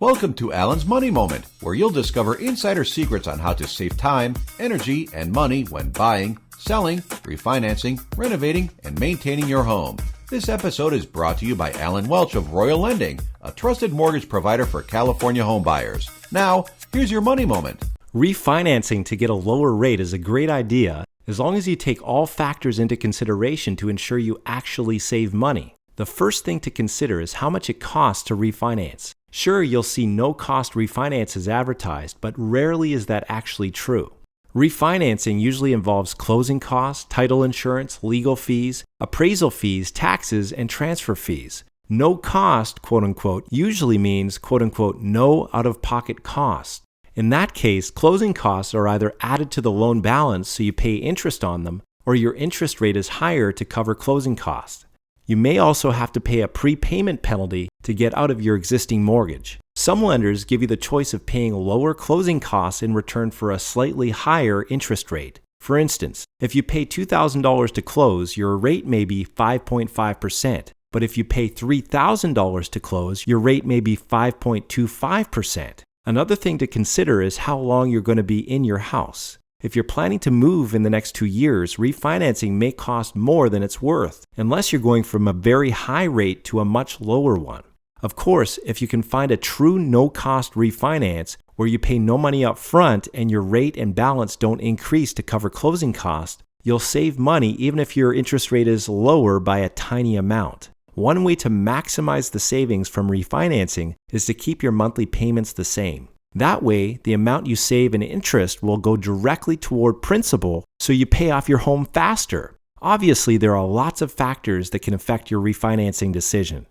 Welcome to Alan's Money Moment, where you'll discover insider secrets on how to save time, energy, and money when buying, selling, refinancing, renovating, and maintaining your home. This episode is brought to you by Alan Welch of Royal Lending, a trusted mortgage provider for California home buyers. Now, here's your money moment. Refinancing to get a lower rate is a great idea as long as you take all factors into consideration to ensure you actually save money. The first thing to consider is how much it costs to refinance. Sure, you'll see no-cost refinances advertised, but rarely is that actually true. Refinancing usually involves closing costs, title insurance, legal fees, appraisal fees, taxes, and transfer fees. No cost, quote-unquote, usually means, quote-unquote, no out-of-pocket cost. In that case, closing costs are either added to the loan balance so you pay interest on them, or your interest rate is higher to cover closing costs. You may also have to pay a prepayment penalty to get out of your existing mortgage. Some lenders give you the choice of paying lower closing costs in return for a slightly higher interest rate. For instance, if you pay $2,000 to close, your rate may be 5.5%. But if you pay $3,000 to close, your rate may be 5.25%. Another thing to consider is how long you're going to be in your house. If you're planning to move in the next 2 years, refinancing may cost more than it's worth, unless you're going from a very high rate to a much lower one. Of course, if you can find a true no-cost refinance where you pay no money up front and your rate and balance don't increase to cover closing costs, you'll save money even if your interest rate is lower by a tiny amount. One way to maximize the savings from refinancing is to keep your monthly payments the same. That way, the amount you save in interest will go directly toward principal, so you pay off your home faster. Obviously, there are lots of factors that can affect your refinancing decision.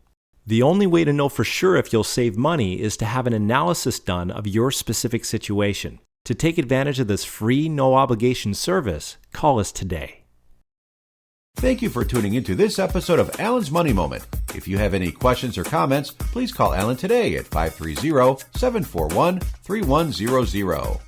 The only way to know for sure if you'll save money is to have an analysis done of your specific situation. To take advantage of this free, no-obligation service, call us today. Thank you for tuning into this episode of Alan's Money Moment. If you have any questions or comments, please call Alan today at 530-741-3100.